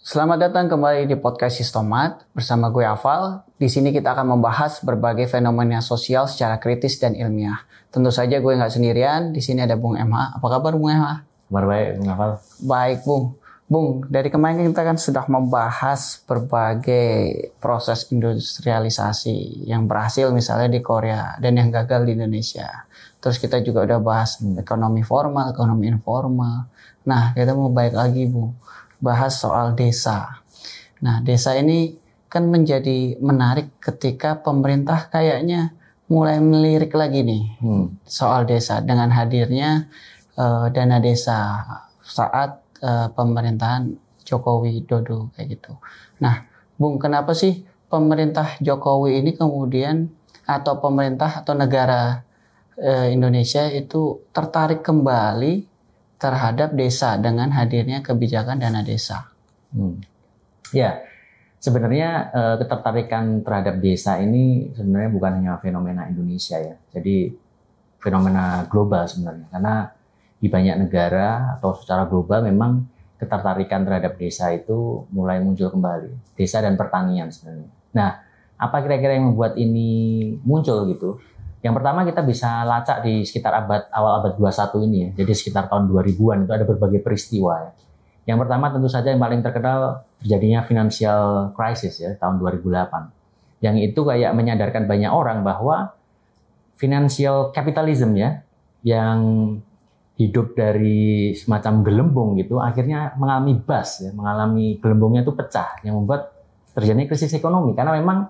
Selamat datang kembali di podcast Sistomat bersama gue Afal. Di sini kita akan membahas berbagai fenomena sosial secara kritis dan ilmiah. Tentu saja gue nggak sendirian. Di sini ada Bung MH. Apa kabar Bung MH? Kabar baik, Bung Afal. Baik Bung. Bung, dari kemarin kita kan sudah membahas berbagai proses industrialisasi yang berhasil misalnya di Korea dan yang gagal di Indonesia. Terus kita juga udah bahas ekonomi formal, ekonomi informal. Nah, kita mau balik lagi Bung, bahas soal desa. Nah, desa ini kan menjadi menarik ketika pemerintah kayaknya mulai melirik lagi nih soal desa dengan hadirnya dana desa saat pemerintahan Jokowi Dodo kayak gitu. Nah, Bung, kenapa sih pemerintah Jokowi ini kemudian atau pemerintah atau negara Indonesia itu tertarik kembali terhadap desa dengan hadirnya kebijakan dana desa? Ya, sebenarnya ketertarikan terhadap desa ini sebenarnya bukan hanya fenomena Indonesia ya. Jadi fenomena global sebenarnya, karena di banyak negara atau secara global memang ketertarikan terhadap desa itu mulai muncul kembali. Desa dan pertanian sebenarnya. Nah, apa kira-kira yang membuat ini muncul gitu? Yang pertama kita bisa lacak di sekitar awal abad 21 ini ya. Jadi sekitar tahun 2000-an itu ada berbagai peristiwa ya. Yang pertama tentu saja yang paling terkenal terjadinya financial crisis ya tahun 2008. Yang itu kayak menyadarkan banyak orang bahwa financial capitalism ya yang hidup dari semacam gelembung gitu akhirnya mengalami bust ya, mengalami gelembungnya itu pecah yang membuat terjadi krisis ekonomi karena memang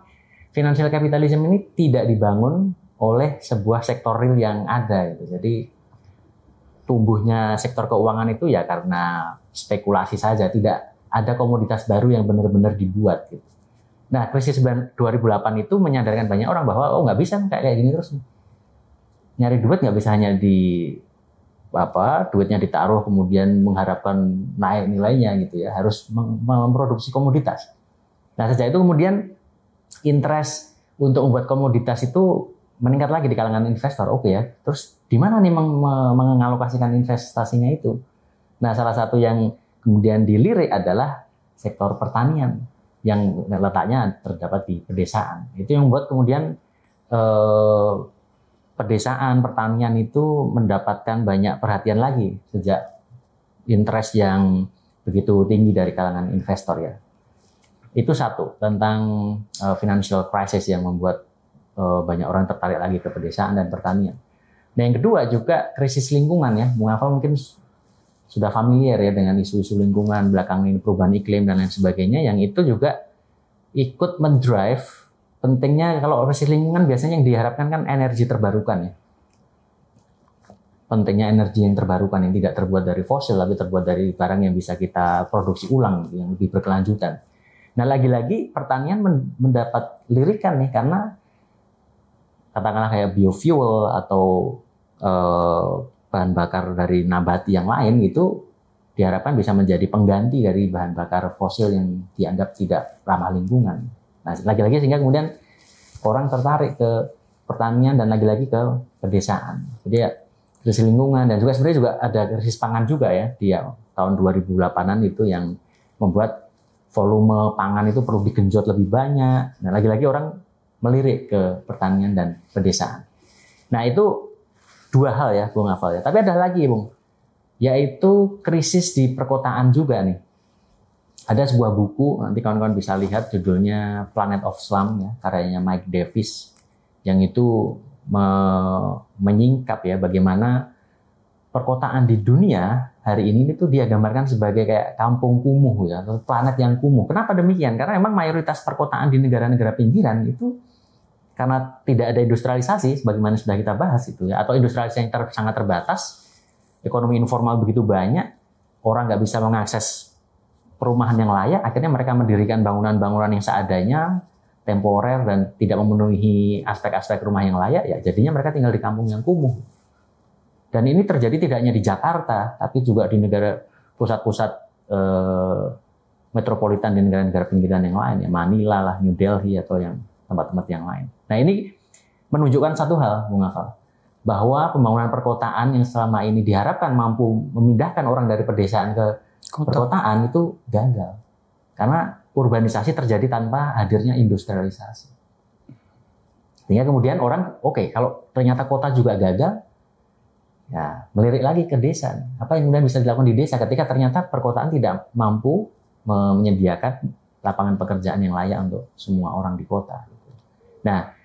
financial capitalism ini tidak dibangun oleh sebuah sektor real yang ada gitu. Jadi tumbuhnya sektor keuangan itu ya karena spekulasi saja, tidak ada komoditas baru yang benar-benar dibuat gitu. Nah, krisis 2008 itu menyadarkan banyak orang bahwa nggak bisa kayak gini terus. Nyari duit nggak bisa hanya duitnya ditaruh kemudian mengharapkan naik nilainya gitu ya, harus memproduksi komoditas. Nah, sejak itu kemudian interest untuk membuat komoditas itu meningkat lagi di kalangan investor. Oke ya, terus di mana nih mengalokasikan investasinya itu? Nah, salah satu yang kemudian dilirik adalah sektor pertanian yang letaknya terdapat di pedesaan. Itu yang membuat kemudian pedesaan, pertanian itu mendapatkan banyak perhatian lagi sejak interest yang begitu tinggi dari kalangan investor ya. Itu satu, tentang financial crisis yang membuat banyak orang tertarik lagi ke pedesaan dan pertanian. Nah, yang kedua juga krisis lingkungan ya. Bung Afal mungkin sudah familiar ya dengan isu-isu lingkungan belakangan ini, perubahan iklim dan lain sebagainya, yang itu juga ikut mendrive pentingnya. Kalau krisis lingkungan biasanya yang diharapkan kan energi terbarukan ya. Pentingnya energi yang terbarukan yang tidak terbuat dari fosil tapi terbuat dari barang yang bisa kita produksi ulang gitu, yang lebih berkelanjutan. Nah, lagi-lagi pertanian mendapat lirikan nih karena katakanlah kayak biofuel atau bahan bakar dari nabati yang lain itu diharapkan bisa menjadi pengganti dari bahan bakar fosil yang dianggap tidak ramah lingkungan. Nah, lagi-lagi sehingga kemudian orang tertarik ke pertanian dan lagi-lagi ke pedesaan. Jadi ya, krisis lingkungan dan juga sebenarnya juga ada krisis pangan juga ya di tahun 2008-an itu yang membuat volume pangan itu perlu digenjot lebih banyak. Nah, lagi-lagi orang melirik ke pertanian dan pedesaan. Nah, itu dua hal ya, Bung Afal ya. Tapi ada lagi, Bung, yaitu krisis di perkotaan juga nih. Ada sebuah buku, nanti kawan-kawan bisa lihat judulnya Planet of Slum ya, karyanya Mike Davis, yang itu menyingkap ya bagaimana perkotaan di dunia hari ini itu dia gambarkan sebagai kayak kampung kumuh ya, atau planet yang kumuh. Kenapa demikian? Karena memang mayoritas perkotaan di negara-negara pinggiran itu karena tidak ada industrialisasi, sebagaimana sudah kita bahas itu ya, atau industrialisasi yang sangat terbatas, ekonomi informal begitu banyak, orang nggak bisa mengakses perumahan yang layak, akhirnya mereka mendirikan bangunan-bangunan yang seadanya, temporer dan tidak memenuhi aspek-aspek rumah yang layak, ya jadinya mereka tinggal di kampung yang kumuh. Dan ini terjadi tidak hanya di Jakarta, tapi juga di negara pusat-pusat metropolitan di negara-negara pinggiran yang lain, ya Manila lah, New Delhi atau yang tempat-tempat yang lain. Nah, ini menunjukkan satu hal, Bung Afal, bahwa pembangunan perkotaan yang selama ini diharapkan mampu memindahkan orang dari pedesaan ke perkotaan itu gagal. Karena urbanisasi terjadi tanpa hadirnya industrialisasi. Sehingga kemudian orang, oke, kalau ternyata kota juga gagal, ya melirik lagi ke desa. Apa yang kemudian bisa dilakukan di desa ketika ternyata perkotaan tidak mampu menyediakan lapangan pekerjaan yang layak untuk semua orang di kota. Nah,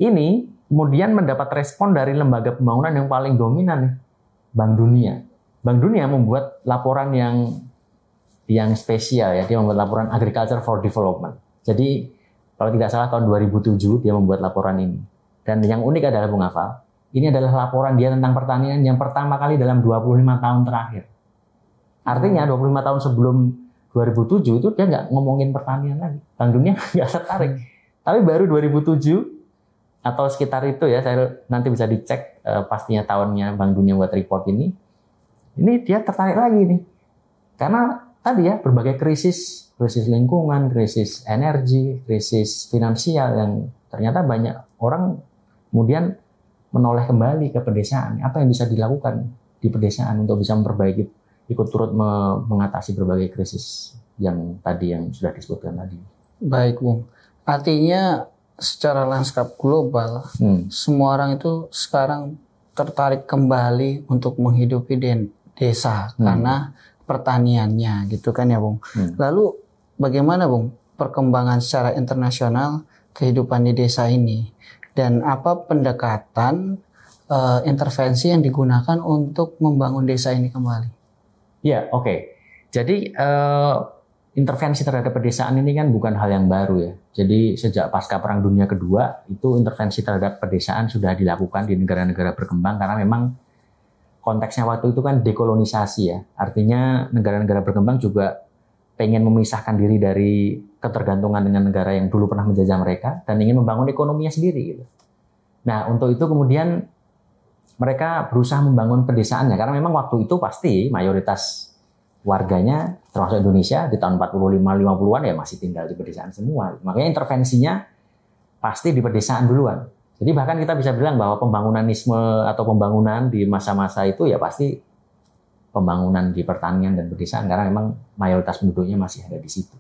ini kemudian mendapat respon dari lembaga pembangunan yang paling dominan, Bank Dunia. Bank Dunia membuat laporan yang spesial ya, dia membuat laporan Agriculture for Development. Jadi kalau tidak salah tahun 2007 dia membuat laporan ini. Dan yang unik adalah Bung Hafal, ini adalah laporan dia tentang pertanian yang pertama kali dalam 25 tahun terakhir. Artinya 25 tahun sebelum 2007 itu dia nggak ngomongin pertanian lagi. Bank Dunia nggak tertarik. Tapi baru 2007 atau sekitar itu ya, saya nanti bisa dicek pastinya tahunnya Bank Dunia buat report ini dia tertarik lagi nih. Karena tadi ya berbagai krisis lingkungan, krisis energi, krisis finansial yang ternyata banyak orang kemudian menoleh kembali ke pedesaan. Apa yang bisa dilakukan di pedesaan untuk bisa memperbaiki, ikut turut mengatasi berbagai krisis yang sudah disebutkan tadi. Baik, Bung. Artinya secara lanskap global, semua orang itu sekarang tertarik kembali untuk menghidupi desa karena pertaniannya, gitu kan ya, Bung. Lalu bagaimana, Bung, perkembangan secara internasional kehidupan di desa ini dan apa pendekatan intervensi yang digunakan untuk membangun desa ini kembali? Ya, oke. Jadi intervensi terhadap pedesaan ini kan bukan hal yang baru ya. Jadi sejak pasca Perang Dunia Kedua itu intervensi terhadap pedesaan sudah dilakukan di negara-negara berkembang karena memang konteksnya waktu itu kan dekolonisasi ya. Artinya negara-negara berkembang juga pengen memisahkan diri dari ketergantungan dengan negara yang dulu pernah menjajah mereka dan ingin membangun ekonominya sendiri gitu. Nah, untuk itu kemudian mereka berusaha membangun pedesaannya karena memang waktu itu pasti mayoritas warganya termasuk Indonesia di tahun 45-50-an ya masih tinggal di pedesaan semua. Makanya intervensinya pasti di pedesaan duluan. Jadi bahkan kita bisa bilang bahwa pembangunanisme atau pembangunan di masa-masa itu ya pasti pembangunan di pertanian dan pedesaan karena memang mayoritas penduduknya masih ada di situ.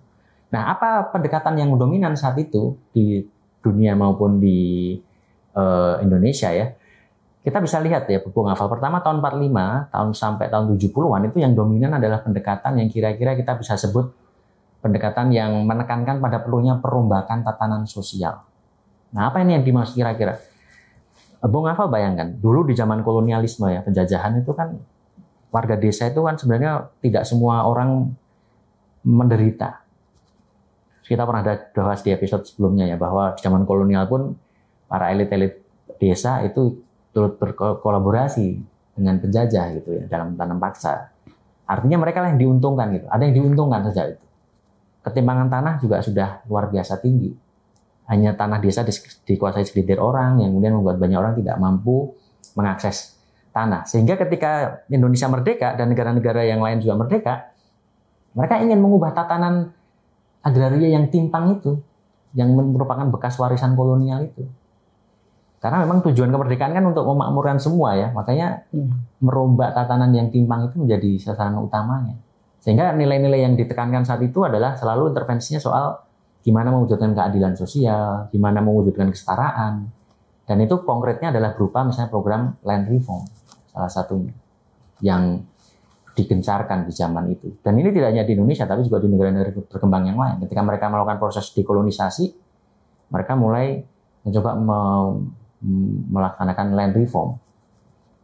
Nah, apa pendekatan yang dominan saat itu di dunia maupun di Indonesia ya? Kita bisa lihat ya, Bung Hafal, pertama tahun 45, tahun sampai tahun 70-an itu yang dominan adalah pendekatan yang kira-kira kita bisa sebut pendekatan yang menekankan pada perlunya perombakan tatanan sosial. Nah, apa ini yang dimaksud kira-kira? Bung Hafal bayangkan, dulu di zaman kolonialisme ya, penjajahan itu kan warga desa itu kan sebenarnya tidak semua orang menderita. Kita pernah bahas di episode sebelumnya ya bahwa di zaman kolonial pun para elit-elit desa itu turut berkolaborasi dengan penjajah gitu ya dalam tanam paksa. Artinya mereka lah yang diuntungkan gitu. Ada yang diuntungkan sejak itu. Ketimpangan tanah juga sudah luar biasa tinggi. Hanya tanah desa dikuasai segelintir orang yang kemudian membuat banyak orang tidak mampu mengakses tanah. Sehingga ketika Indonesia merdeka dan negara-negara yang lain juga merdeka, mereka ingin mengubah tatanan agraria yang timpang itu, yang merupakan bekas warisan kolonial itu. Karena memang tujuan kemerdekaan kan untuk memakmurkan semua ya, makanya merombak tatanan yang timpang itu menjadi sasaran utamanya. Sehingga nilai-nilai yang ditekankan saat itu adalah selalu intervensinya soal gimana mewujudkan keadilan sosial, gimana mewujudkan kesetaraan, dan itu konkretnya adalah berupa misalnya program land reform. Salah satunya yang digencarkan di zaman itu. Dan ini tidak hanya di Indonesia, tapi juga di negara-negara berkembang yang lain. Ketika mereka melakukan proses dekolonisasi, mereka mulai mencoba melaksanakan land reform.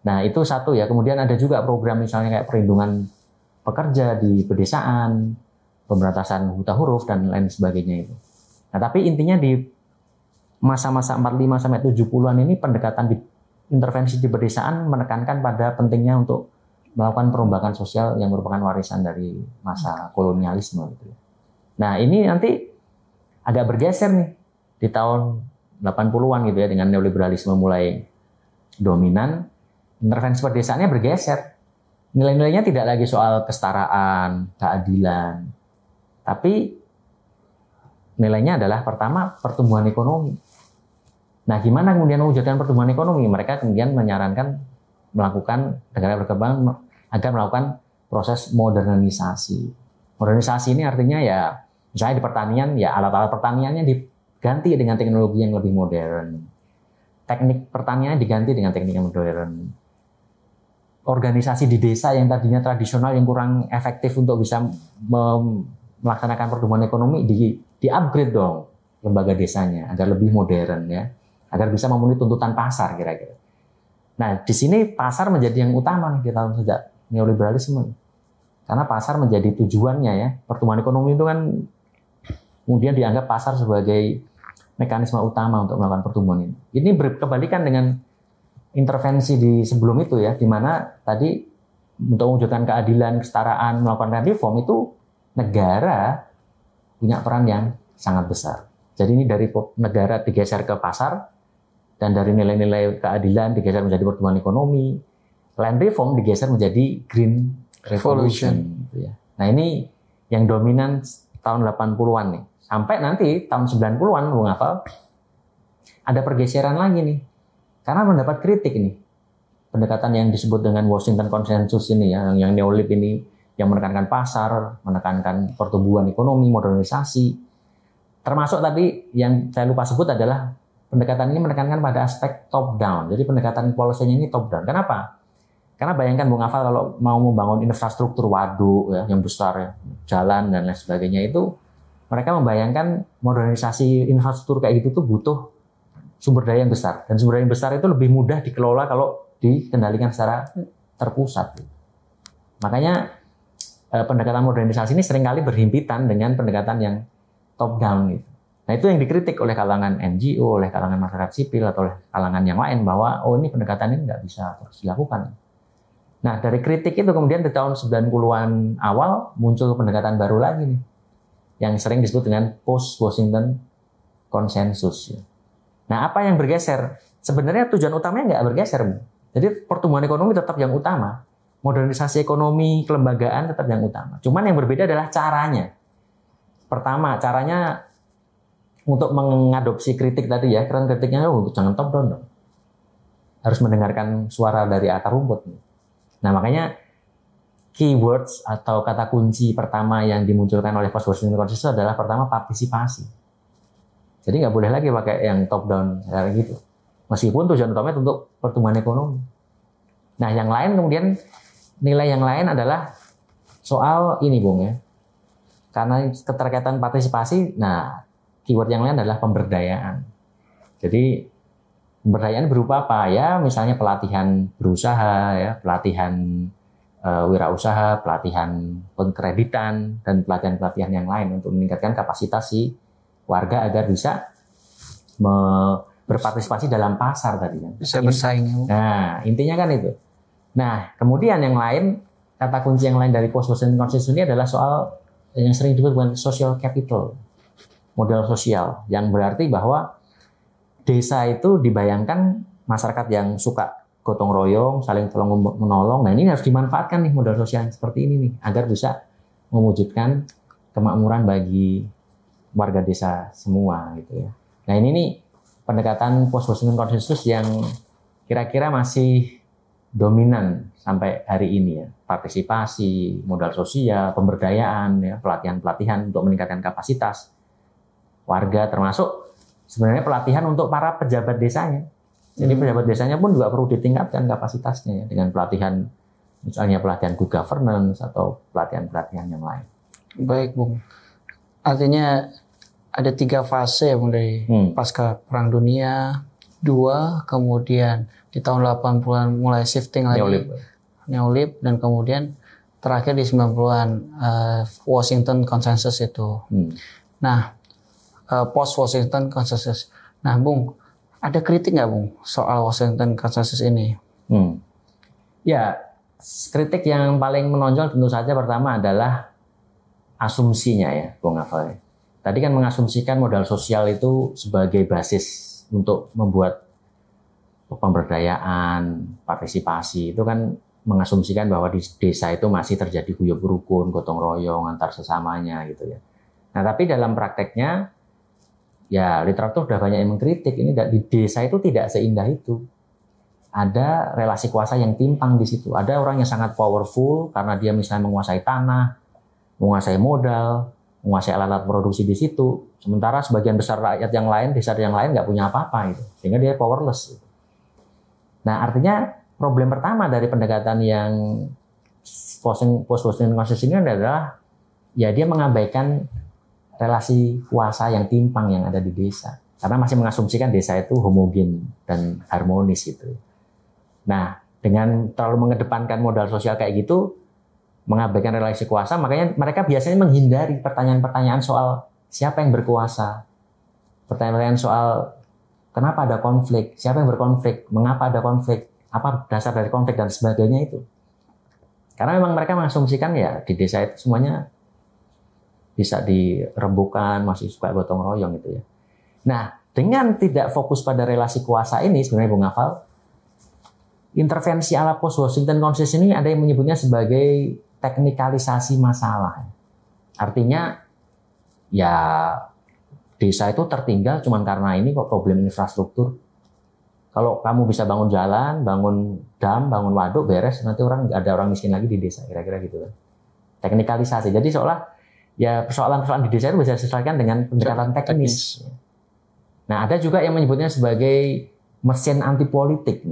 Nah, itu satu ya. Kemudian ada juga program misalnya kayak perlindungan pekerja di pedesaan, pemberantasan buta huruf, dan lain sebagainya itu. Nah, tapi intinya di masa-masa 45 sampai 70-an ini pendekatan di intervensi di pedesaan menekankan pada pentingnya untuk melakukan perombakan sosial yang merupakan warisan dari masa kolonialisme gitu. Nah, ini nanti agak bergeser nih di tahun 80-an gitu ya, dengan neoliberalisme mulai dominan, intervensi pedesaannya bergeser. Nilai-nilainya tidak lagi soal kesetaraan, keadilan, tapi nilainya adalah pertama pertumbuhan ekonomi. Nah, gimana kemudian mewujudkan pertumbuhan ekonomi? Mereka kemudian menyarankan melakukan negara berkembang agar melakukan proses modernisasi. Modernisasi ini artinya ya Misalnya di pertanian, ya alat-alat pertaniannya diganti dengan teknologi yang lebih modern. Teknik pertanian diganti dengan teknik yang modern. Organisasi di desa yang tadinya tradisional yang kurang efektif untuk bisa melaksanakan pertumbuhan ekonomi di-upgrade dong lembaga desanya agar lebih modern ya, agar bisa memenuhi tuntutan pasar kira-kira. Nah, di sini pasar menjadi yang utama nih di tahun sejak neoliberalisme. Karena pasar menjadi tujuannya ya. Pertumbuhan ekonomi itu kan kemudian dianggap pasar sebagai mekanisme utama untuk melakukan pertumbuhan ini. Ini berkebalikan dengan intervensi di sebelum itu ya, di mana tadi untuk mewujudkan keadilan, kesetaraan, melakukan reform itu negara punya peran yang sangat besar. Jadi ini dari negara digeser ke pasar, dan dari nilai-nilai keadilan digeser menjadi pertumbuhan ekonomi, land reform digeser menjadi green revolution. Gitu ya. Nah ini yang dominan tahun 80-an nih. Sampai nanti tahun 90-an, Bung Hafal, ada pergeseran lagi nih. Karena mendapat kritik ini. Pendekatan yang disebut dengan Washington Consensus ini ya, yang neolib ini, yang menekankan pasar, menekankan pertumbuhan ekonomi, modernisasi. Termasuk tadi yang saya lupa sebut adalah pendekatan ini menekankan pada aspek top down. Jadi pendekatan policy-nya ini top down. Kenapa? Karena bayangkan Bung Hafal kalau mau membangun infrastruktur waduk ya, yang besar ya, jalan dan lain sebagainya itu, mereka membayangkan modernisasi infrastruktur kayak gitu tuh butuh sumber daya yang besar. Dan sumber daya yang besar itu lebih mudah dikelola kalau dikendalikan secara terpusat. Makanya pendekatan modernisasi ini seringkali berhimpitan dengan pendekatan yang top down gitu. Nah itu yang dikritik oleh kalangan NGO, oleh kalangan masyarakat sipil atau oleh kalangan yang lain bahwa oh ini pendekatan ini nggak bisa terus dilakukan. Nah dari kritik itu kemudian di tahun 90-an awal muncul pendekatan baru lagi nih, yang sering disebut dengan post-Washington Consensus. Nah apa yang bergeser? Sebenarnya tujuan utamanya nggak bergeser, Bu. Jadi pertumbuhan ekonomi tetap yang utama, modernisasi ekonomi, kelembagaan tetap yang utama. Cuman yang berbeda adalah caranya. Pertama, caranya untuk mengadopsi kritik tadi ya, karena kritiknya jangan top down dong. Harus mendengarkan suara dari akar rumput. Nah makanya keywords atau kata kunci pertama yang dimunculkan oleh post-Washington Consensus adalah pertama partisipasi. Jadi nggak boleh lagi pakai yang top down kayak gitu. Meskipun tujuan utamanya untuk pertumbuhan ekonomi. Nah yang lain kemudian nilai yang lain adalah soal ini Bung ya. Karena keterkaitan partisipasi, nah keyword yang lain adalah pemberdayaan. Jadi pemberdayaan berupa apa ya? Misalnya pelatihan berusaha, ya, pelatihan wirausaha, pelatihan pengkreditan, dan pelatihan-pelatihan yang lain untuk meningkatkan kapasitas si warga agar bisa berpartisipasi dalam pasar tadi kan. Bisa bersaing. Nah intinya kan itu. Nah kemudian yang lain, kata kunci yang lain dari post-Washington Consensus ini adalah soal yang sering disebut dengan social capital, modal sosial, yang berarti bahwa desa itu dibayangkan masyarakat yang suka gotong royong, saling tolong menolong. Nah ini harus dimanfaatkan nih modal sosial seperti ini nih, agar bisa mewujudkan kemakmuran bagi warga desa semua gitu ya. Nah ini nih pendekatan post-Washington Consensus yang kira-kira masih dominan sampai hari ini ya. Partisipasi, modal sosial, pemberdayaan, ya, pelatihan-pelatihan untuk meningkatkan kapasitas warga, termasuk sebenarnya pelatihan untuk para pejabat desanya. Jadi pejabat desanya pun juga perlu ditingkatkan kapasitasnya ya, dengan pelatihan, misalnya pelatihan good governance atau pelatihan-pelatihan yang lain. Baik, Bung. Artinya ada 3 fase ya, Bung, dari pasca Perang Dunia, 2, kemudian di tahun 80-an mulai shifting lagi. Neolib, dan kemudian terakhir di 90-an Washington Consensus itu. Nah, post Washington Consensus. Nah, Bung, ada kritik nggak, Bung, soal Washington Consensus ini? Ya, kritik yang paling menonjol tentu saja pertama adalah asumsinya ya, Bung Hafal. Tadi kan mengasumsikan modal sosial itu sebagai basis untuk membuat pemberdayaan, partisipasi. Itu kan mengasumsikan bahwa di desa itu masih terjadi guyub rukun, gotong royong antar sesamanya gitu ya. Nah, tapi dalam prakteknya ya literatur sudah banyak yang mengkritik ini di desa itu tidak seindah itu. Ada relasi kuasa yang timpang di situ. Ada orang yang sangat powerful karena dia misalnya menguasai tanah, menguasai modal, menguasai alat produksi di situ. Sementara sebagian besar rakyat yang lain, desa yang lain nggak punya apa-apa gitu. Sehingga dia powerless. Gitu. Nah, artinya problem pertama dari pendekatan yang post-posting konsensus ini adalah ya dia mengabaikan relasi kuasa yang timpang yang ada di desa. Karena masih mengasumsikan desa itu homogen dan harmonis gitu. Nah, dengan terlalu mengedepankan modal sosial kayak gitu, mengabaikan relasi kuasa, makanya mereka biasanya menghindari pertanyaan-pertanyaan soal siapa yang berkuasa. Pertanyaan-pertanyaan soal kenapa ada konflik, siapa yang berkonflik, mengapa ada konflik, apa dasar dari konflik dan sebagainya itu. Karena memang mereka mengasumsikan ya di desa itu semuanya bisa dirembukan, masih suka gotong royong gitu ya. Nah, dengan tidak fokus pada relasi kuasa ini, sebenarnya Bung Afal, intervensi ala post-Washington Consensus ini ada yang menyebutnya sebagai teknikalisasi masalah. Artinya, ya desa itu tertinggal cuma karena ini kok problem infrastruktur. Kalau kamu bisa bangun jalan, bangun dam, bangun waduk, beres, nanti nggak ada orang miskin lagi di desa, kira-kira gitu kan. Teknikalisasi. Jadi seolah ya persoalan-persoalan di desa itu bisa diselesaikan dengan pendekatan teknis. Nah, ada juga yang menyebutnya sebagai mesin anti politik.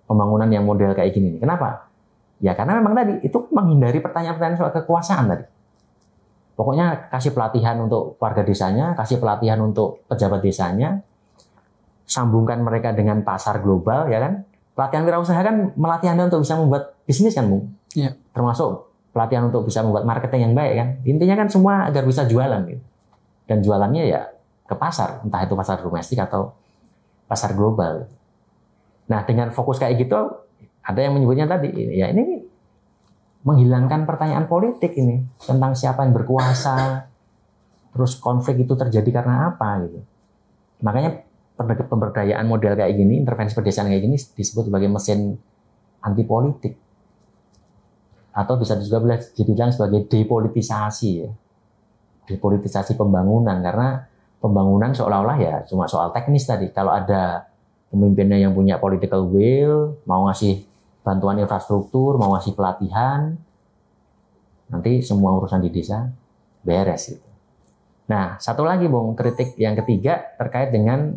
Pembangunan yang model kayak gini. Kenapa? Ya karena memang tadi itu menghindari pertanyaan-pertanyaan soal kekuasaan tadi. Pokoknya kasih pelatihan untuk warga desanya, kasih pelatihan untuk pejabat desanya, sambungkan mereka dengan pasar global, ya kan? Pelatihan wirausaha kan melatih Anda untuk bisa membuat bisnis kan, Bung? Iya. Termasuk pelatihan untuk bisa membuat marketing yang baik kan? Intinya kan semua agar bisa jualan gitu. Dan jualannya ya ke pasar, entah itu pasar domestik atau pasar global. Nah, dengan fokus kayak gitu, ada yang menyebutnya tadi, ya ini menghilangkan pertanyaan politik ini tentang siapa yang berkuasa, terus konflik itu terjadi karena apa gitu. Makanya pemberdayaan model kayak gini, intervensi perdesaan kayak gini disebut sebagai mesin anti politik, atau bisa juga dibilang sebagai depolitisasi ya, depolitisasi pembangunan karena pembangunan seolah-olah ya cuma soal teknis tadi. Kalau ada pemimpinnya yang punya political will, mau ngasih bantuan infrastruktur, mau ngasih pelatihan, nanti semua urusan di desa beres gitu. Nah, satu lagi Bung, kritik yang ketiga terkait dengan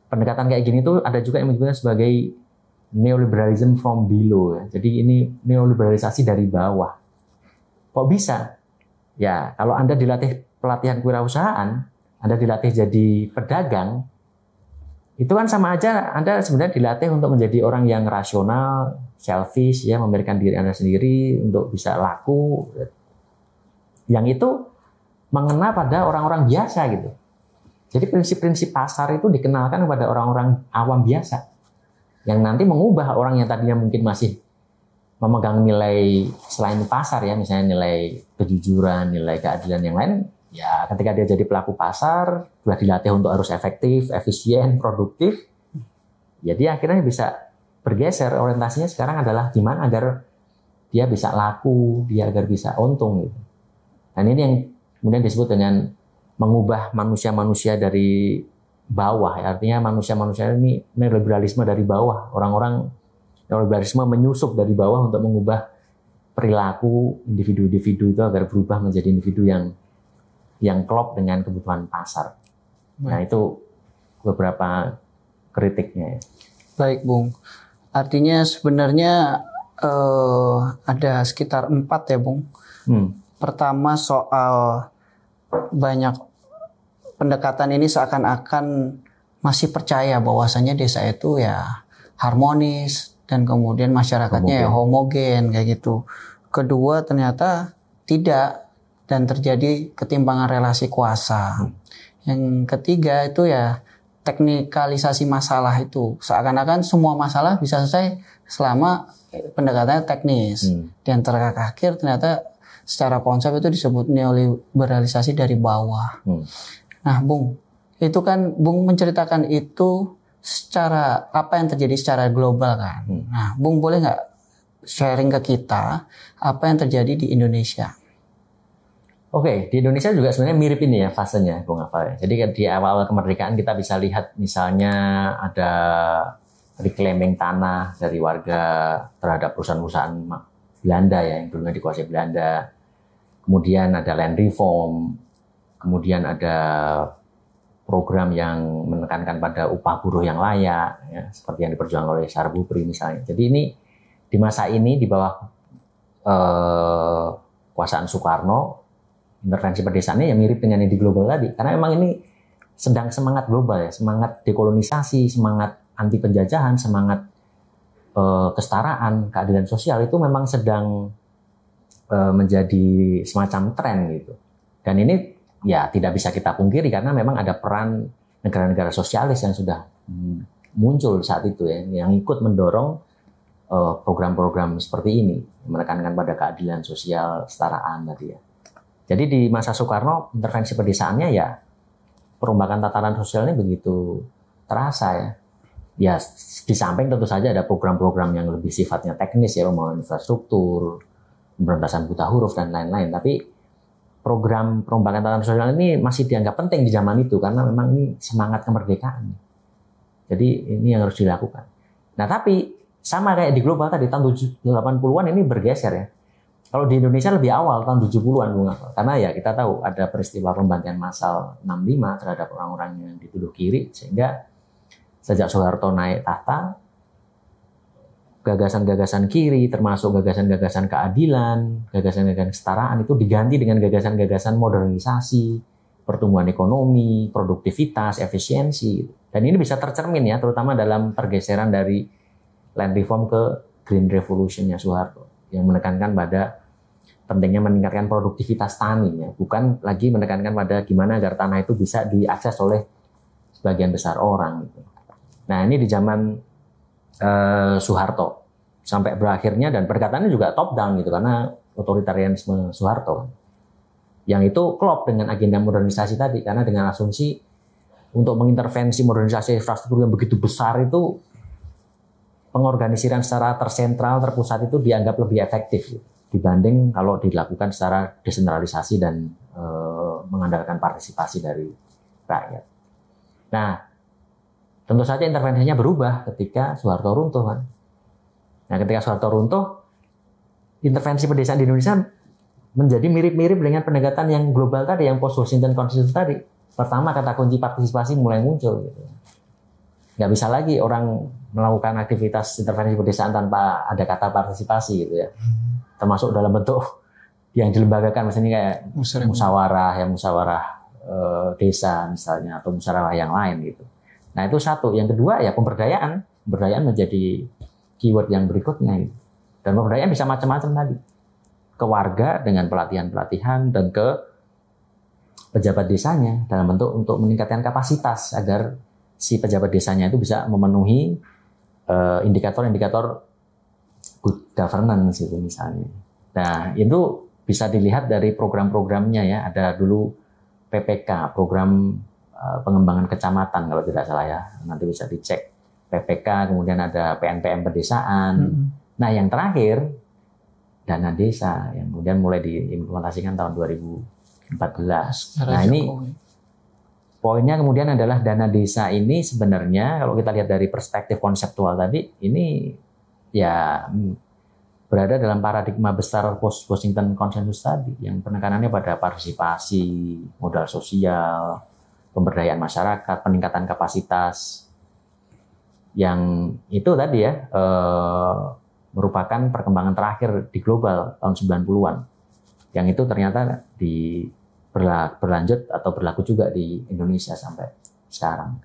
pendekatan kayak gini tuh ada juga yang menyebutnya sebagai neoliberalism from below ya. Jadi ini neoliberalisasi dari bawah. Kok bisa? Ya, kalau Anda dilatih pelatihan kewirausahaan, Anda dilatih jadi pedagang, itu kan sama aja Anda sebenarnya dilatih untuk menjadi orang yang rasional, selfish, ya, memberikan diri Anda sendiri untuk bisa laku. Yang itu mengena pada orang-orang biasa gitu. Jadi prinsip-prinsip pasar itu dikenalkan kepada orang-orang awam biasa. Yang nanti mengubah orang yang tadinya mungkin masih memegang nilai selain pasar ya, misalnya nilai kejujuran, nilai keadilan yang lain. Ya, ketika dia jadi pelaku pasar, sudah dilatih untuk harus efektif, efisien, produktif, ya dia akhirnya bisa bergeser. Orientasinya sekarang adalah gimana agar dia bisa laku, dia agar bisa untung. Gitu. Dan ini yang kemudian disebut dengan mengubah manusia-manusia dari bawah. Ya. Artinya manusia-manusia ini neoliberalisme dari bawah. Orang-orang neoliberalisme menyusup dari bawah untuk mengubah perilaku individu-individu itu agar berubah menjadi individu yang klop dengan kebutuhan pasar. Nah, itu beberapa kritiknya ya. Baik, Bung. Artinya sebenarnya ada sekitar 4 ya, Bung. Pertama soal banyak pendekatan ini seakan-akan masih percaya bahwasannya desa itu ya harmonis dan kemudian masyarakatnya ya homogen kayak gitu. Kedua ternyata tidak dan terjadi ketimpangan relasi kuasa. Yang ketiga itu ya teknikalisasi masalah itu. Seakan-akan semua masalah bisa selesai selama pendekatannya teknis. Dan terakhir ternyata secara konsep itu disebut neoliberalisasi dari bawah. Nah, Bung, itu kan Bung menceritakan itu secara apa yang terjadi secara global kan. Nah, Bung boleh nggak sharing ke kita apa yang terjadi di Indonesia? Oke, di Indonesia juga sebenarnya mirip ini ya fasenya, Bung Afal. Jadi di awal-awal kemerdekaan kita bisa lihat misalnya ada reclaiming tanah dari warga terhadap perusahaan-perusahaan Belanda ya yang dulunya dikuasai Belanda. kemudian ada land reform, kemudian ada program yang menekankan pada upah buruh yang layak, ya, seperti yang diperjuangkan oleh Sarbupri misalnya. Jadi ini di masa ini di bawah kekuasaan Soekarno, intervensi pedesaannya yang mirip dengan yang di global tadi, karena memang ini sedang semangat global ya, semangat dekolonisasi, semangat anti penjajahan, semangat kesetaraan, keadilan sosial itu memang sedang menjadi semacam tren gitu. Dan ini ya tidak bisa kita pungkiri karena memang ada peran negara-negara sosialis yang sudah muncul saat itu ya, yang ikut mendorong program-program seperti ini, menekankan pada keadilan sosial, kesetaraan tadi ya. Jadi di masa Soekarno intervensi pedesaannya ya perombakan tatanan sosialnya begitu terasa ya. Ya di samping tentu saja ada program-program yang lebih sifatnya teknis ya, pembangunan infrastruktur, pemberantasan buta huruf dan lain-lain. Tapi program perombakan tatanan sosial ini masih dianggap penting di zaman itu karena memang ini semangat kemerdekaan. Jadi ini yang harus dilakukan. Nah tapi sama kayak di global tadi tahun 80-an ini bergeser ya. Kalau di Indonesia lebih awal tahun 70-an karena ya kita tahu ada peristiwa pembantian massal 65 terhadap orang-orang yang dituduh kiri, sehingga sejak Soeharto naik tahta gagasan-gagasan kiri termasuk gagasan-gagasan keadilan, gagasan-gagasan kesetaraan itu diganti dengan gagasan-gagasan modernisasi, pertumbuhan ekonomi, produktivitas, efisiensi. Dan ini bisa tercermin ya terutama dalam pergeseran dari land reform ke Green Revolution-nya Soeharto yang menekankan pada pentingnya meningkatkan produktivitas tani ya, bukan lagi menekankan pada gimana agar tanah itu bisa diakses oleh sebagian besar orang gitu. Nah, ini di zaman Soeharto sampai berakhirnya dan perkataannya juga top down gitu karena otoritarianisme Soeharto. Yang itu klop dengan agenda modernisasi tadi karena dengan asumsi untuk mengintervensi modernisasi infrastruktur yang begitu besar itu pengorganisiran secara tersentral, terpusat itu dianggap lebih efektif gitu, dibanding kalau dilakukan secara desentralisasi dan mengandalkan partisipasi dari rakyat. Nah, tentu saja intervensinya berubah ketika Soeharto runtuh kan. Nah, ketika Soeharto runtuh, intervensi pedesaan di Indonesia menjadi mirip-mirip dengan pendekatan yang global tadi, yang post-Washington Consensus tadi. Pertama, kata kunci partisipasi mulai muncul gitu. Nggak bisa lagi orang melakukan aktivitas intervensi pedesaan tanpa ada kata partisipasi gitu ya. Termasuk dalam bentuk yang dilembagakan misalnya kayak musyawarah desa misalnya atau musyawarah yang lain gitu. Nah, itu satu. Yang kedua ya pemberdayaan. Pemberdayaan menjadi keyword yang berikutnya gitu. Dan pemberdayaan bisa macam-macam tadi. Ke warga dengan pelatihan-pelatihan dan ke pejabat desanya dalam bentuk untuk meningkatkan kapasitas agar si pejabat desanya itu bisa memenuhi indikator-indikator good governance itu misalnya. Nah, itu bisa dilihat dari program-programnya ya. Ada dulu PPK, program pengembangan kecamatan kalau tidak salah ya. Nanti bisa dicek PPK, kemudian ada PNPM pedesaan. Nah, yang terakhir dana desa yang kemudian mulai diimplementasikan tahun 2014. Nah, ini poinnya kemudian adalah dana desa ini sebenarnya kalau kita lihat dari perspektif konseptual tadi ini ya berada dalam paradigma besar post-Washington Consensus tadi yang penekanannya pada partisipasi, modal sosial, pemberdayaan masyarakat, peningkatan kapasitas yang itu tadi ya merupakan perkembangan terakhir di global tahun 90-an yang itu ternyata berlanjut atau berlaku juga di Indonesia sampai sekarang.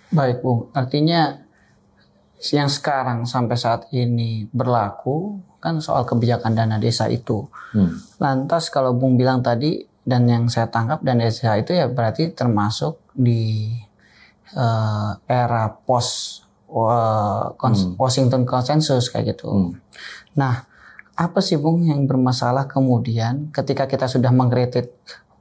Baik, Bung. Artinya yang sekarang sampai saat ini berlaku kan soal kebijakan dana desa itu. Lantas kalau Bung bilang tadi dan yang saya tangkap dana desa itu ya berarti termasuk di era post Washington Consensus kayak gitu. Nah, apa sih Bung yang bermasalah kemudian ketika kita sudah mengkritik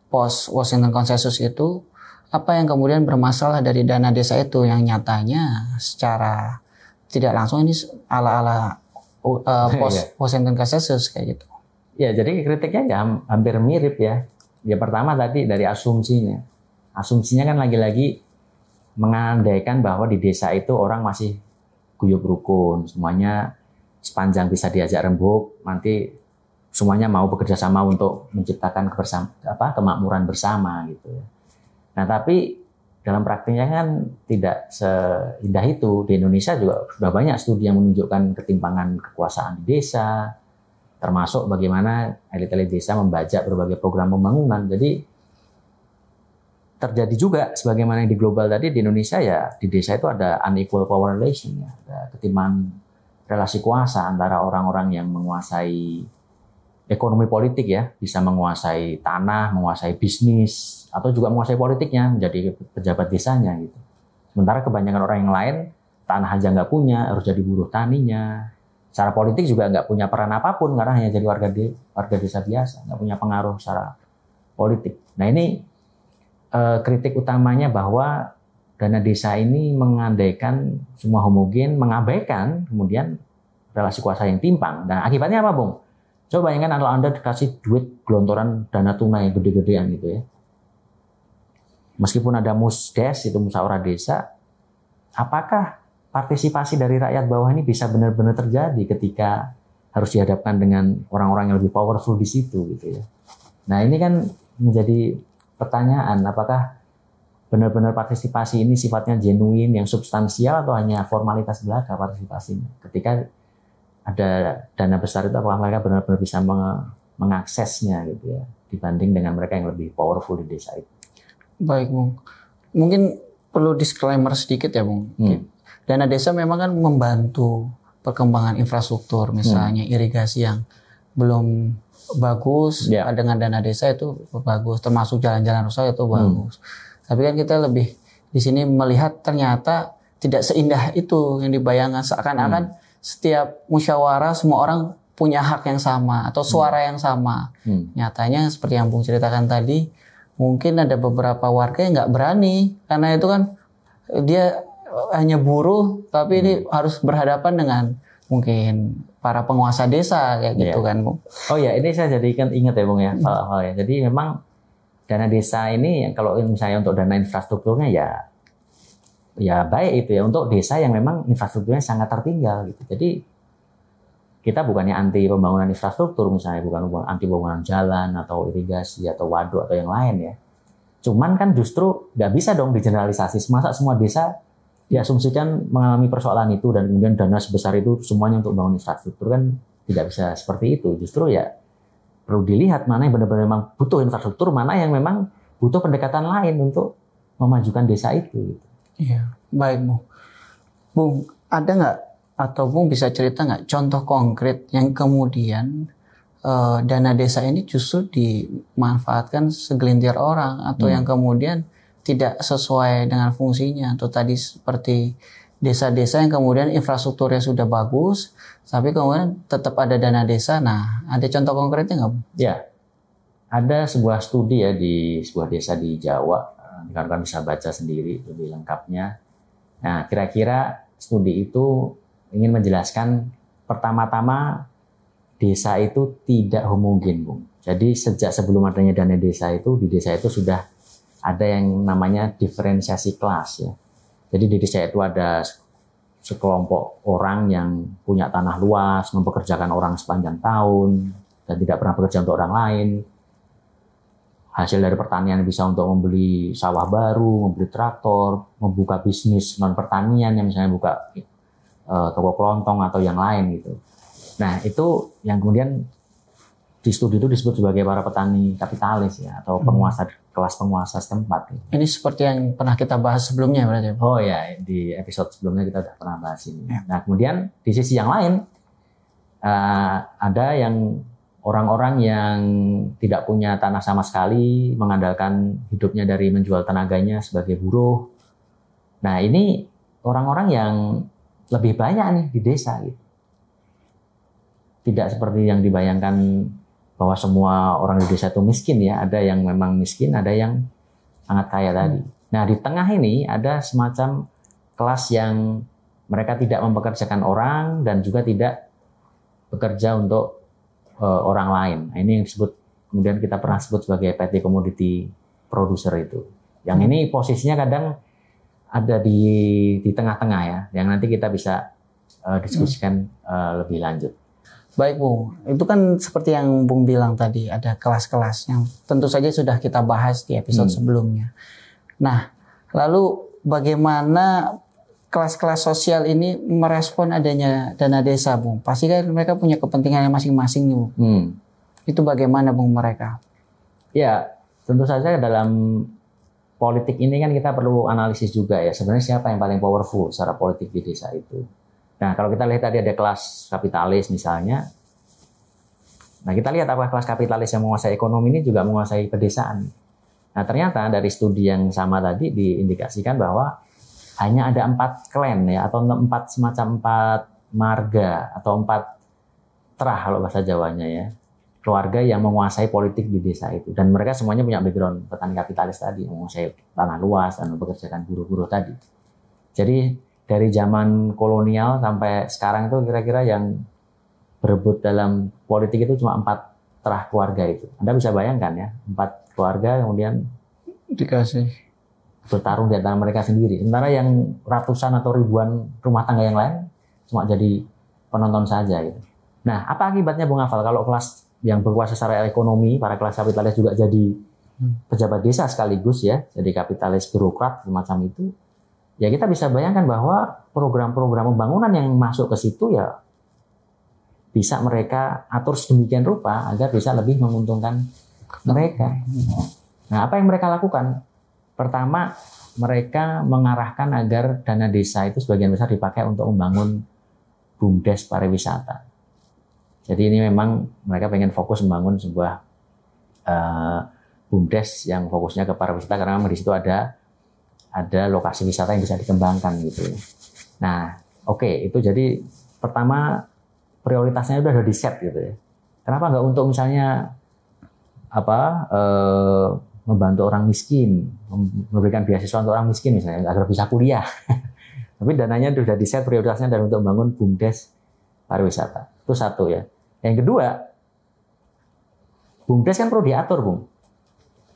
post Washington Consensus itu, apa yang kemudian bermasalah dari dana desa itu yang nyatanya secara tidak langsung ini ala-ala post Washington Consensus kayak gitu. Ya, jadi kritiknya ya hampir mirip ya. Ya pertama tadi dari asumsinya. Asumsinya kan lagi-lagi mengandaikan bahwa di desa itu orang masih guyub rukun, semuanya sepanjang bisa diajak rembuk, nanti semuanya mau bekerja sama untuk menciptakan kemakmuran bersama gitu ya. Nah, tapi dalam praktiknya kan tidak seindah itu. Di Indonesia juga sudah banyak studi yang menunjukkan ketimpangan kekuasaan di desa, termasuk bagaimana elit-elit desa membajak berbagai program pembangunan. Jadi terjadi juga sebagaimana yang di global tadi, di Indonesia ya di desa itu ada unequal power relation ya, ada ketimpangan relasi kuasa antara orang-orang yang menguasai ekonomi politik ya, bisa menguasai tanah, menguasai bisnis, atau juga menguasai politiknya, menjadi pejabat desanya gitu. Sementara kebanyakan orang yang lain, tanah aja nggak punya, harus jadi buruh taninya. Secara politik juga nggak punya peran apapun, karena hanya jadi warga desa biasa, nggak punya pengaruh secara politik. Nah ini kritik utamanya bahwa dana desa ini mengandaikan semua homogen, mengabaikan kemudian relasi kuasa yang timpang. Dan akibatnya apa, Bung? Coba bayangkan kalau Anda dikasih duit gelontoran dana tunai gede-gedean gitu ya. Meskipun ada musdes, itu musyawarah desa, apakah partisipasi dari rakyat bawah ini bisa benar-benar terjadi ketika harus dihadapkan dengan orang-orang yang lebih powerful di situ gitu ya. Nah, ini kan menjadi pertanyaan, apakah benar-benar partisipasi ini sifatnya genuine, yang substansial, atau hanya formalitas belaka partisipasinya. Ketika ada dana besar itu, apakah mereka benar-benar bisa mengaksesnya gitu ya, dibanding dengan mereka yang lebih powerful di desa itu. Baik, Bung. Mungkin perlu disclaimer sedikit ya, Bung. Dana desa memang kan membantu perkembangan infrastruktur, misalnya irigasi yang belum bagus, dengan dana desa itu bagus, termasuk jalan-jalan rusak itu bagus. Tapi kan kita lebih di sini melihat ternyata tidak seindah itu yang dibayangkan, seakan-akan setiap musyawarah semua orang punya hak yang sama atau suara yang sama. Nyatanya seperti yang Bung ceritakan tadi, mungkin ada beberapa warga yang nggak berani karena itu kan dia hanya buruh, tapi ini harus berhadapan dengan mungkin para penguasa desa kayak gitu kan, Bung. Oh ya, ini saya jadi ingat ya, Bung ya, hal-hal ya. Jadi memang dana desa ini kalau misalnya untuk dana infrastrukturnya ya baik itu ya untuk desa yang memang infrastrukturnya sangat tertinggal gitu. Jadi kita bukannya anti pembangunan infrastruktur, misalnya bukan anti pembangunan jalan atau irigasi atau waduk atau yang lain ya. Cuman kan justru nggak bisa dong digeneralisasi. Masa semua desa diasumsikan mengalami persoalan itu dan kemudian dana sebesar itu semuanya untuk membangun infrastruktur, kan tidak bisa seperti itu. Justru ya perlu dilihat mana yang benar-benar memang butuh infrastruktur, mana yang memang butuh pendekatan lain untuk memajukan desa itu. Iya, baik, Bung. Bung, ada nggak atau Bung bisa cerita nggak contoh konkret yang kemudian dana desa ini justru dimanfaatkan segelintir orang atau yang kemudian tidak sesuai dengan fungsinya, atau tadi seperti desa-desa yang kemudian infrastrukturnya sudah bagus, tapi kemudian tetap ada dana desa. Nah, ada contoh konkretnya nggak, Bung? Ya, ada sebuah studi ya di sebuah desa di Jawa. Kan bisa baca sendiri lebih lengkapnya. Nah, kira-kira studi itu ingin menjelaskan pertama-tama desa itu tidak homogen, Bung. Jadi sejak sebelum adanya dana desa itu, di desa itu sudah ada yang namanya diferensiasi kelas ya. Jadi di desa itu ada sekelompok orang yang punya tanah luas, mempekerjakan orang sepanjang tahun dan tidak pernah bekerja untuk orang lain. Hasil dari pertanian bisa untuk membeli sawah baru, membeli traktor, membuka bisnis non pertanian yang misalnya buka toko kelontong atau yang lain gitu. Nah itu yang kemudian di studi itu disebut sebagai para petani kapitalis ya, atau penguasa kelas penguasa setempat. Gitu. Ini seperti yang pernah kita bahas sebelumnya berarti. Oh ya, di episode sebelumnya kita sudah pernah bahas ini. Nah kemudian di sisi yang lain ada yang orang-orang yang tidak punya tanah sama sekali, mengandalkan hidupnya dari menjual tenaganya sebagai buruh. Nah ini orang-orang yang lebih banyak nih di desa gitu. Tidak seperti yang dibayangkan bahwa semua orang di desa itu miskin ya. Ada yang memang miskin, ada yang sangat kaya tadi. Nah di tengah ini ada semacam kelas yang mereka tidak mempekerjakan orang dan juga tidak bekerja untuk orang lain. Nah, ini yang disebut kemudian kita pernah sebut sebagai petty commodity producer itu. Yang ini posisinya kadang ada di tengah-tengah ya, yang nanti kita bisa diskusikan lebih lanjut. Baik Bung, itu kan seperti yang Bung bilang tadi, ada kelas-kelas yang tentu saja sudah kita bahas di episode sebelumnya. Nah, lalu bagaimana kelas-kelas sosial ini merespon adanya dana desa Bung? Pasti kan mereka punya kepentingan yang masing-masing nih Bung. Itu bagaimana Bung mereka? Ya, tentu saja dalam politik ini kan kita perlu analisis juga ya. Sebenarnya siapa yang paling powerful secara politik di desa itu. Nah, kalau kita lihat tadi ada kelas kapitalis misalnya. Nah, kita lihat apa kelas kapitalis yang menguasai ekonomi ini juga menguasai pedesaan. Nah, ternyata dari studi yang sama tadi diindikasikan bahwa hanya ada 4 klan ya, atau semacam 4 marga atau 4 terah kalau bahasa Jawanya ya. Keluarga yang menguasai politik di desa itu. Dan mereka semuanya punya background petani kapitalis tadi, menguasai tanah luas dan mempekerjakan buruh-buruh tadi. Jadi dari zaman kolonial sampai sekarang itu kira-kira yang berebut dalam politik itu cuma 4 terah keluarga itu. Anda bisa bayangkan ya, 4 keluarga kemudian dikasih bertarung di antara mereka sendiri. Sementara yang ratusan atau ribuan rumah tangga yang lain cuma jadi penonton saja gitu. Nah, apa akibatnya Bung Afal kalau kelas yang berkuasa secara ekonomi, para kelas kapitalis juga jadi pejabat desa sekaligus ya, jadi kapitalis birokrat semacam itu. Ya kita bisa bayangkan bahwa program-program pembangunan yang masuk ke situ ya bisa mereka atur sedemikian rupa agar bisa lebih menguntungkan mereka. Nah, apa yang mereka lakukan? Pertama, mereka mengarahkan agar dana desa itu sebagian besar dipakai untuk membangun BUMDes pariwisata. Jadi ini memang mereka pengen fokus membangun sebuah BUMDes yang fokusnya ke pariwisata karena memang di situ ada lokasi wisata yang bisa dikembangkan gitu. Nah, oke, itu jadi pertama prioritasnya udah di set gitu ya. Kenapa nggak untuk misalnya membantu orang miskin, memberikan beasiswa untuk orang miskin misalnya agar bisa kuliah. Tapi dananya sudah di set prioritasnya dan untuk membangun BUMDes pariwisata. Itu satu ya. Yang kedua, BUMDes kan perlu diatur, Bung.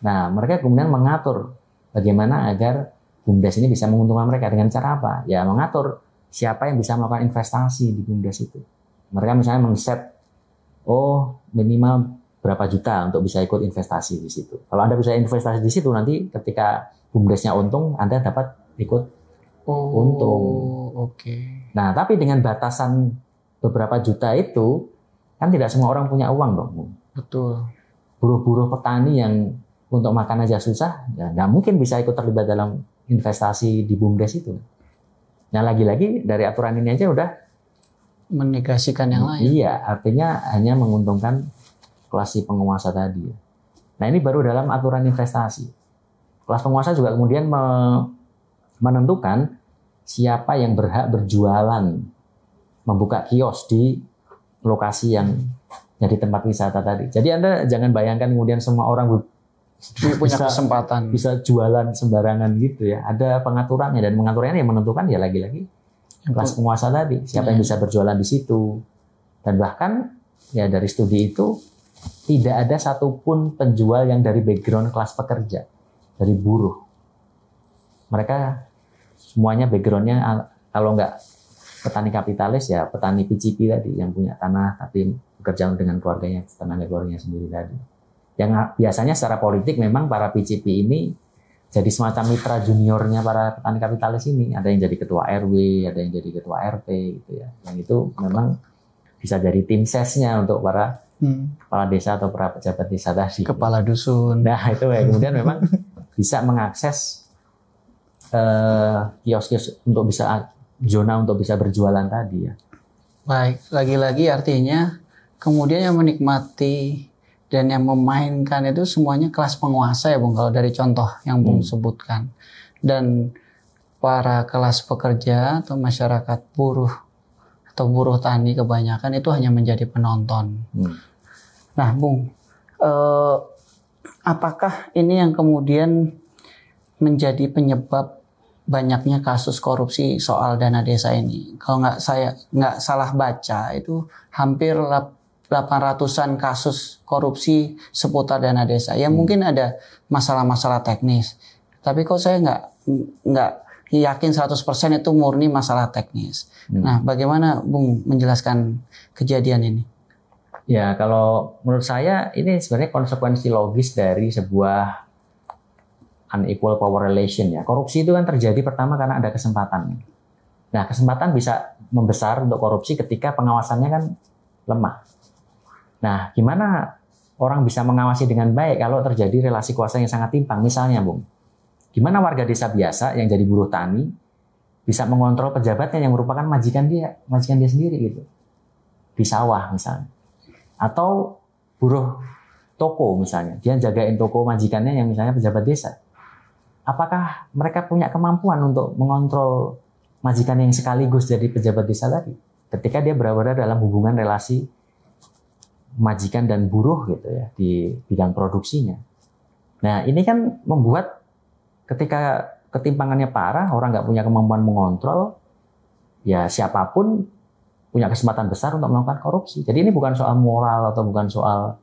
Nah, mereka kemudian mengatur bagaimana agar BUMDes ini bisa menguntungkan mereka dengan cara apa? Ya, mengatur siapa yang bisa melakukan investasi di BUMDes itu. Mereka misalnya men-set, minimal berapa juta untuk bisa ikut investasi di situ. Kalau Anda bisa investasi di situ, nanti ketika BUMDesnya untung, Anda dapat ikut untung. Oke. Nah, tapi dengan batasan beberapa juta itu, kan tidak semua orang punya uang dong. Betul. Buruh-buruh petani yang untuk makan aja susah, ya nggak mungkin bisa ikut terlibat dalam investasi di BUMDes itu. Nah, lagi-lagi dari aturan ini aja udah menegasikan yang lain. Iya, artinya hanya menguntungkan kelas si penguasa tadi. Nah, ini baru dalam aturan investasi. Kelas penguasa juga kemudian menentukan siapa yang berhak berjualan, membuka kios di lokasi yang jadi tempat wisata tadi. Jadi Anda jangan bayangkan kemudian semua orang punya kesempatan bisa jualan sembarangan gitu ya. Ada pengaturannya dan pengaturannya yang menentukan ya lagi-lagi kelas penguasa tadi, siapa yang bisa berjualan di situ. Dan bahkan ya dari studi itu tidak ada satupun penjual yang dari background kelas pekerja, dari buruh. Mereka semuanya backgroundnya kalau nggak petani kapitalis ya petani PCP tadi yang punya tanah tapi bekerja dengan keluarganya, tenaga keluarganya sendiri tadi. Yang biasanya secara politik memang para PCP ini jadi semacam mitra juniornya para petani kapitalis ini. Ada yang jadi ketua RW, ada yang jadi ketua RT gitu ya. Yang itu memang bisa jadi tim sesnya untuk para kepala desa atau para pejabat desa tadi. Kepala dusun. Nah itu ya. Kemudian memang bisa mengakses kios-kios untuk bisa zona untuk bisa berjualan tadi ya. Baik, lagi-lagi artinya kemudian yang menikmati dan yang memainkan itu semuanya kelas penguasa ya Bung, kalau dari contoh yang Bung sebutkan. Dan para kelas pekerja atau masyarakat buruh atau buruh tani kebanyakan itu hanya menjadi penonton. Nah Bung, apakah ini yang kemudian menjadi penyebab banyaknya kasus korupsi soal dana desa ini? Kalau nggak salah baca itu hampir 800-an kasus korupsi seputar dana desa. Ya mungkin ada masalah-masalah teknis. Tapi kok saya nggak yakin 100% itu murni masalah teknis. Nah, bagaimana Bung menjelaskan kejadian ini? Ya, kalau menurut saya ini sebenarnya konsekuensi logis dari sebuah unequal power relation ya. Korupsi itu kan terjadi pertama karena ada kesempatan. Nah, kesempatan bisa membesar untuk korupsi ketika pengawasannya kan lemah. Nah, gimana orang bisa mengawasi dengan baik kalau terjadi relasi kuasa yang sangat timpang? Misalnya, Bung, gimana warga desa biasa yang jadi buruh tani bisa mengontrol pejabatnya yang merupakan majikan dia sendiri gitu. Di sawah misalnya. Atau buruh toko misalnya, dia jagain toko majikannya yang misalnya pejabat desa. Apakah mereka punya kemampuan untuk mengontrol majikan yang sekaligus jadi pejabat desa tadi? Ketika dia berada dalam hubungan relasi majikan dan buruh gitu ya di bidang produksinya. Nah ini kan membuat ketika ketimpangannya parah, orang nggak punya kemampuan mengontrol, ya siapapun punya kesempatan besar untuk melakukan korupsi. Jadi ini bukan soal moral atau bukan soal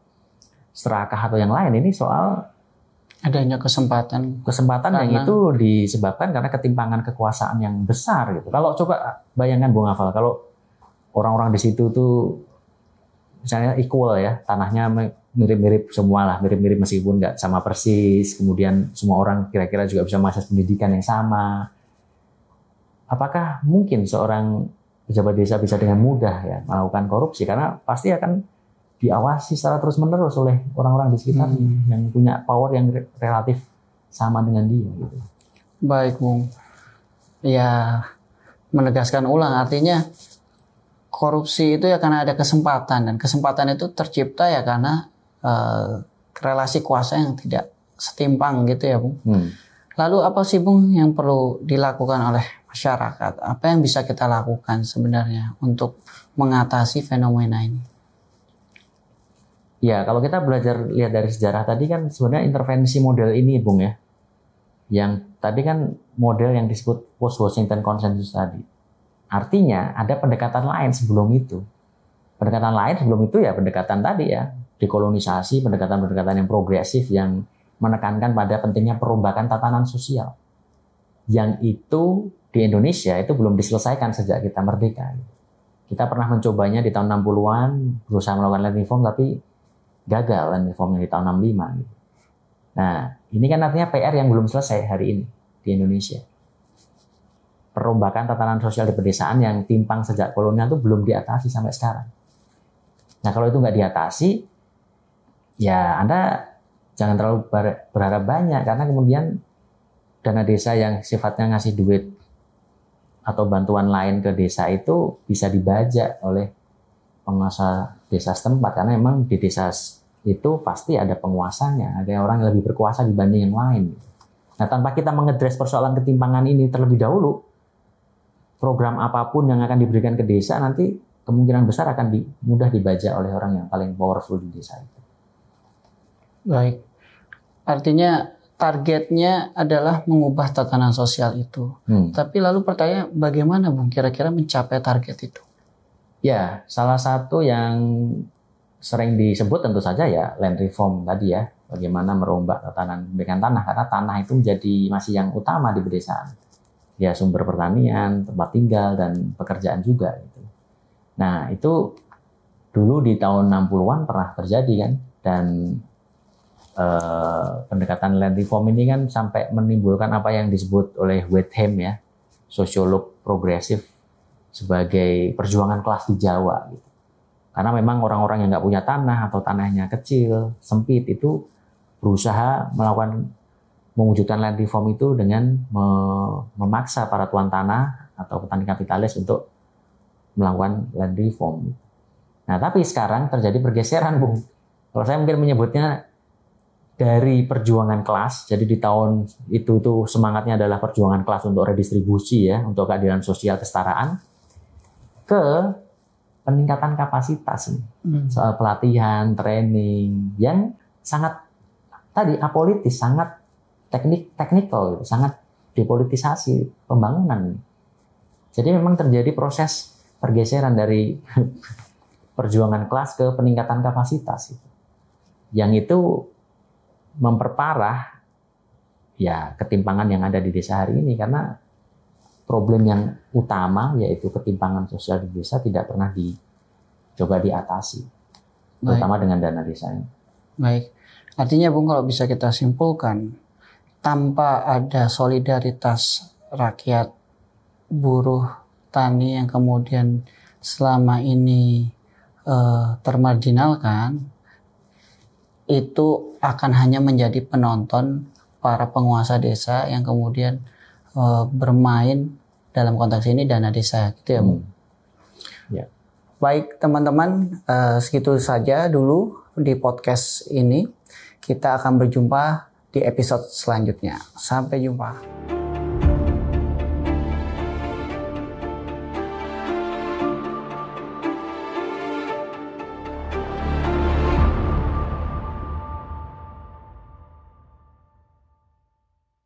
serakah atau yang lain, ini soal adanya kesempatan yang itu disebabkan karena ketimpangan kekuasaan yang besar gitu. Kalau coba bayangkan Bung Afal, kalau orang-orang di situ tuh misalnya equal ya, tanahnya mirip-mirip semua lah, mirip-mirip meskipun nggak sama persis, kemudian semua orang kira-kira juga bisa mengakses pendidikan yang sama. Apakah mungkin seorang pejabat desa bisa dengan mudah ya melakukan korupsi? Karena pasti akan diawasi secara terus-menerus oleh orang-orang di sekitar yang punya power yang relatif sama dengan dia gitu. Baik, Bung. Ya, menegaskan ulang artinya korupsi itu ya karena ada kesempatan, dan kesempatan itu tercipta ya karena relasi kuasa yang tidak setimpang gitu ya, Bung. Lalu apa sih, Bung, yang perlu dilakukan oleh masyarakat? Apa yang bisa kita lakukan sebenarnya untuk mengatasi fenomena ini? Ya, kalau kita belajar lihat dari sejarah tadi kan sebenarnya intervensi model ini, Bung ya. Yang tadi kan model yang disebut post-Washington Consensus tadi. Artinya ada pendekatan lain sebelum itu. Pendekatan lain sebelum itu ya pendekatan tadi ya, dekolonisasi, pendekatan-pendekatan yang progresif yang menekankan pada pentingnya perombakan tatanan sosial. Yang itu di Indonesia itu belum diselesaikan sejak kita merdeka. Kita pernah mencobanya di tahun 60-an, berusaha melakukan land reform tapi gagal land reformnya di tahun 65. Nah, ini kan artinya PR yang belum selesai hari ini di Indonesia. Perombakan tatanan sosial di pedesaan yang timpang sejak kolonial itu belum diatasi sampai sekarang. Nah, kalau itu nggak diatasi, ya Anda jangan terlalu berharap banyak, karena kemudian dana desa yang sifatnya ngasih duit atau bantuan lain ke desa itu bisa dibajak oleh penguasa desa setempat, karena memang di desa itu pasti ada penguasanya, ada orang yang lebih berkuasa dibanding yang lain. Nah, tanpa kita mengedres persoalan ketimpangan ini terlebih dahulu, program apapun yang akan diberikan ke desa nanti kemungkinan besar akan mudah dibajak oleh orang yang paling powerful di desa itu. Baik, artinya targetnya adalah mengubah tatanan sosial itu. Tapi lalu pertanyaan, bagaimana, Bung, kira-kira mencapai target itu? Ya, salah satu yang sering disebut tentu saja ya land reform tadi ya. Bagaimana merombak tatanan pemilikan tanah, karena tanah itu menjadi masih yang utama di pedesaan. Ya, sumber pertanian, tempat tinggal, dan pekerjaan juga. Gitu. Nah, itu dulu di tahun 60-an pernah terjadi kan. Dan pendekatan land reform ini kan sampai menimbulkan apa yang disebut oleh Wetham ya, sosiolog progresif, sebagai perjuangan kelas di Jawa gitu. Karena memang orang-orang yang nggak punya tanah atau tanahnya kecil, sempit, itu berusaha mewujudkan land reform itu dengan memaksa para tuan tanah atau petani kapitalis untuk melakukan land reform. Nah, tapi sekarang terjadi pergeseran, Bung. Kalau saya mungkin menyebutnya dari perjuangan kelas, jadi di tahun itu tuh semangatnya adalah perjuangan kelas untuk redistribusi ya, untuk keadilan sosial, kesetaraan, ke peningkatan kapasitas nih, soal pelatihan, training yang sangat tadi apolitis, sangat teknikal, sangat depolitisasi pembangunan. Jadi memang terjadi proses pergeseran dari perjuangan kelas ke peningkatan kapasitas, yang itu memperparah ya ketimpangan yang ada di desa hari ini, karena problem yang utama yaitu ketimpangan sosial di desa tidak pernah dicoba diatasi. terutama dengan dana desa ini. Baik, artinya Bung kalau bisa kita simpulkan, tanpa ada solidaritas rakyat, buruh, tani yang kemudian selama ini termarginalkan, itu akan hanya menjadi penonton para penguasa desa yang kemudian bermain dalam konteks ini dana desa, gitu ya Bung? Ya. Baik teman-teman, segitu saja dulu di podcast ini. Kita akan berjumpa di episode selanjutnya. Sampai jumpa.